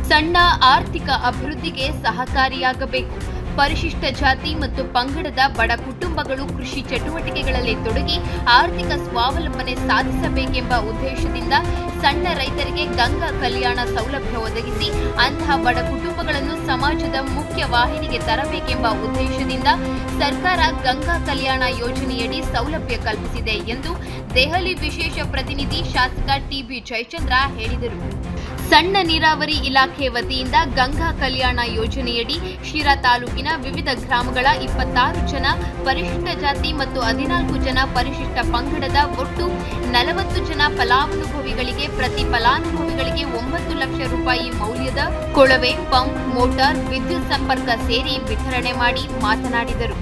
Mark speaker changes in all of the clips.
Speaker 1: ಸಣ್ಣ ಆರ್ಥಿಕ ಅಭಿವೃದ್ಧಿಗೆ ಸಹಕಾರಿಯಾಗಬೇಕು. ಪರಿಶಿಷ್ಟ ಜಾತಿ ಮತ್ತು ಪಂಗಡದ ಬಡ ಕುಟುಂಬಗಳು ಕೃಷಿ ಚಟುವಟಿಕೆಗಳಲ್ಲಿ ತೊಡಗಿ ಆರ್ಥಿಕ ಸ್ವಾವಲಂಬನೆ ಸಾಧಿಸಬೇಕೆಂಬ ಉದ್ದೇಶದಿಂದ ಸಣ್ಣ ರೈತರಿಗೆ ಗಂಗಾ ಕಲ್ಯಾಣ ಸೌಲಭ್ಯ ಒದಗಿಸಿ ಅಂತಹ ಬಡ ಕುಟುಂಬಗಳನ್ನು ಸಮಾಜದ ಮುಖ್ಯ ವಾಹಿನಿಗೆ ತರಬೇಕೆಂಬ ಉದ್ದೇಶದಿಂದ ಸರ್ಕಾರ ಗಂಗಾ ಕಲ್ಯಾಣ ಯೋಜನೆಯಡಿ ಸೌಲಭ್ಯ ಕಲ್ಪಿಸಿದೆ ಎಂದು ದೆಹಲಿ ವಿಶೇಷ ಪ್ರತಿನಿಧಿ ಶಾಸಕ ಟಿಬಿ ಜಯಚಂದ್ರ ಹೇಳಿದರು. ಸಣ್ಣ ನೀರಾವರಿ ಇಲಾಖೆ ವತಿಯಿಂದ ಗಂಗಾ ಕಲ್ಯಾಣ ಯೋಜನೆಯಡಿ ಶಿರಾ ತಾಲೂಕಿನ ವಿವಿಧ ಗ್ರಾಮಗಳ 26 ಜನ ಪರಿಶಿಷ್ಟ ಜಾತಿ ಮತ್ತು 14 ಜನ ಪರಿಶಿಷ್ಟ ಪಂಗಡದ ಒಟ್ಟು 40 ಜನ ಫಲಾನುಭವಿಗಳಿಗೆ ಪ್ರತಿ ಫಲಾನುಭವಿಗಳಿಗೆ 9 ಲಕ್ಷ ರೂಪಾಯಿ ಮೌಲ್ಯದ ಕೊಳವೆ, ಪಂಪ್, ಮೋಟಾರ್, ವಿದ್ಯುತ್ ಸಂಪರ್ಕ ಸೇರಿ ವಿತರಣೆ ಮಾಡಿ ಮಾತನಾಡಿದರು.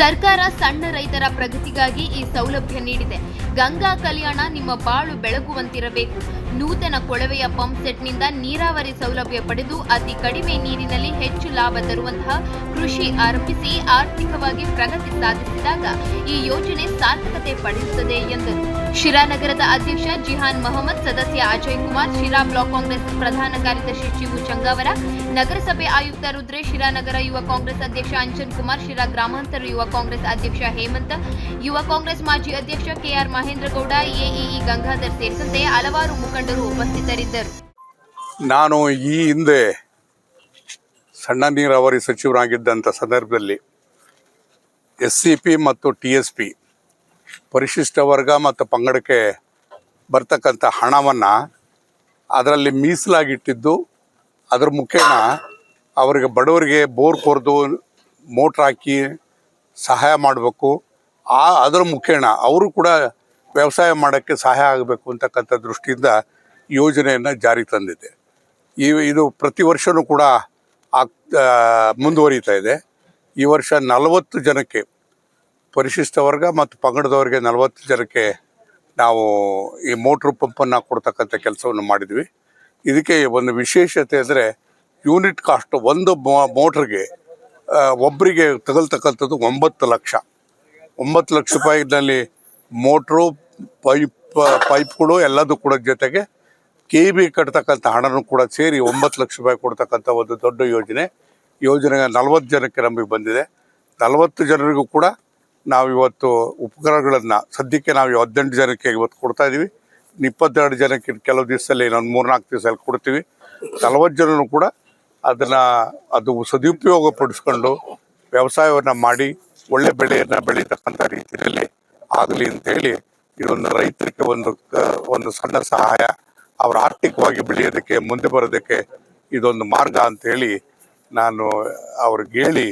Speaker 1: ಸರ್ಕಾರ ಸಣ್ಣ ರೈತರ ಪ್ರಗತಿಗಾಗಿ ಈ ಸೌಲಭ್ಯ ನೀಡಿದೆ. ಗಂಗಾ ಕಲ್ಯಾಣ ನಿಮ್ಮ ಬಾಳು ಬೆಳಗುವಂತಿರಬೇಕು. ನೂತನ ಕೊಳವೆಯ ಪಂಪ್ ಸೆಟ್ನಿಂದ ನೀರಾವರಿ ಸೌಲಭ್ಯ ಪಡೆದು ಅತಿ ಕಡಿಮೆ ನೀರಿನಲ್ಲಿ ಹೆಚ್ಚು ಲಾಭ ತರುವಂತಹ ಕೃಷಿ ಆರಂಭಿಸಿ ಆರ್ಥಿಕವಾಗಿ ಪ್ರಗತಿ ಸಾಧಿಸಿದಾಗ ಈ ಯೋಜನೆ ಸಾರ್ಥಕತೆ ಪಡೆಯುತ್ತದೆ ಎಂದರು. ಶಿರಾ ನಗರದ ಅಧ್ಯಕ್ಷ ಜಿಹಾನ್ ಮಹಮ್ಮದ್, ಸದಸ್ಯ ಅಜಯ್ ಕುಮಾರ್, ಶಿರಾ ಬ್ಲಾಕ್ ಕಾಂಗ್ರೆಸ್ ಪ್ರಧಾನ ಕಾರ್ಯದರ್ಶಿ ಶಿವು ಚಂಗಾವರ, ನಗರಸಭೆ ಆಯುಕ್ತ ರುದ್ರೇಶ್, ಶಿರಾನಗರ ಯುವ ಕಾಂಗ್ರೆಸ್ ಅಧ್ಯಕ್ಷ ಅಂಜನ್ ಕುಮಾರ್, ಶಿರಾ ಗ್ರಾಮಾಂತರ ಯುವ ಕಾಂಗ್ರೆಸ್ ಅಧ್ಯಕ್ಷ ಹೇಮಂತ್, ಯುವ ಕಾಂಗ್ರೆಸ್ ಮಾಜಿ ಅಧ್ಯಕ್ಷ ಕೆಆರ್ ಮಹೇಂದ್ರಗೌಡ, ಎಇಇ ಗಂಗಾಧರ್ ಸೇರಿದಂತೆ ಹಲವಾರು ಮುಖಂಡರು ಉಪಸ್ಥಿತರಿದ್ದರು.
Speaker 2: ನಾನು ಈ ಹಿಂದೆ ಸಣ್ಣ ನೀರಾವರಿ ಸಚಿವರಾಗಿದ್ದಂಥ ಸಂದರ್ಭದಲ್ಲಿ SCP ಮತ್ತು TSP ಪರಿಶಿಷ್ಟ ವರ್ಗ ಮತ್ತು ಪಂಗಡಕ್ಕೆ ಬರ್ತಕ್ಕಂಥ ಹಣವನ್ನು ಅದರಲ್ಲಿ ಮೀಸಲಾಗಿಟ್ಟಿದ್ದು, ಅದರ ಮುಖೇನ ಅವರಿಗೆ ಬಡವರಿಗೆ ಬೋರ್ ಕೊರೆದು ಮೋಟ್ರ್ ಹಾಕಿ ಸಹಾಯ ಮಾಡಬೇಕು. ಅದರ ಮುಖೇನ ಅವರು ಕೂಡ ವ್ಯವಸಾಯ ಮಾಡೋಕ್ಕೆ ಸಹಾಯ ಆಗಬೇಕು ಅಂತಕ್ಕಂಥ ದೃಷ್ಟಿಯಿಂದ ಯೋಜನೆಯನ್ನು ಜಾರಿಗೆ ತಂದಿದೆ. ಇದು ಪ್ರತಿ ವರ್ಷವೂ ಕೂಡ ಮುಂದುವರಿತಾ ಇದೆ. ಈ ವರ್ಷ 40 ಜನಕ್ಕೆ ಪರಿಶಿಷ್ಟ ವರ್ಗ ಮತ್ತು ಪಂಗಡದವರಿಗೆ 40 ಜನಕ್ಕೆ ನಾವು ಈ ಮೋಟ್ರು ಪಂಪನ್ನು ಕೊಡ್ತಕ್ಕಂಥ ಕೆಲಸವನ್ನು ಮಾಡಿದ್ವಿ. ಇದಕ್ಕೆ ಒಂದು ವಿಶೇಷತೆ ಅಂದರೆ ಯೂನಿಟ್ ಕಾಸ್ಟ್ ಒಂದು ಮೋಟ್ರಿಗೆ ಒಬ್ಬರಿಗೆ ತಗಲ್ತಕ್ಕಂಥದ್ದು 9 ಲಕ್ಷ ರೂಪಾಯಿನಲ್ಲಿ ಮೋಟ್ರು, ಪೈಪ್ಗಳು ಎಲ್ಲದೂ ಕೂಡ ಜೊತೆಗೆ KB ಕಟ್ತಕ್ಕಂಥ ಹಣನೂ ಕೂಡ ಸೇರಿ 9 ಲಕ್ಷ ರೂಪಾಯಿ ಕೊಡ್ತಕ್ಕಂಥ ಒಂದು ದೊಡ್ಡ ಯೋಜನೆ 40 ಜನಕ್ಕೆ ನಮಗೆ ಬಂದಿದೆ. 40 ಜನರಿಗೂ ಕೂಡ ನಾವು ಇವತ್ತು ಉಪಕರಣಗಳನ್ನು ಸದ್ಯಕ್ಕೆ ನಾವು 18 ಜನಕ್ಕೆ ಇವತ್ತು ಕೊಡ್ತಾ ಇದ್ದೀವಿ. 22 ಜನಕ್ಕೆ ಕೆಲವು ದಿವಸದಲ್ಲಿ ಇನ್ನೊಂದು 3-4 ದಿವಸದಲ್ಲಿ ಕೊಡ್ತೀವಿ. 40 ಜನರು ಕೂಡ ಅದು ಸದುಪಯೋಗಪಡಿಸ್ಕೊಂಡು ವ್ಯವಸಾಯವನ್ನು ಮಾಡಿ ಒಳ್ಳೆ ಬೆಳೆಯನ್ನು ಬೆಳೀತಕ್ಕಂಥ ರೀತಿಯಲ್ಲಿ ಆಗಲಿ ಅಂತೇಳಿ ಇದೊಂದು ರೈತರಿಗೆ ಒಂದು ಸಣ್ಣ ಸಹಾಯ, ಅವರ ಆರ್ಥಿಕವಾಗಿ ಬೆಳೆಯೋದಕ್ಕೆ ಮುಂದೆ ಬರೋದಕ್ಕೆ ಇದೊಂದು ಮಾರ್ಗ ಅಂತೇಳಿ ನಾನು ಅವ್ರಿಗೆ ಹೇಳಿ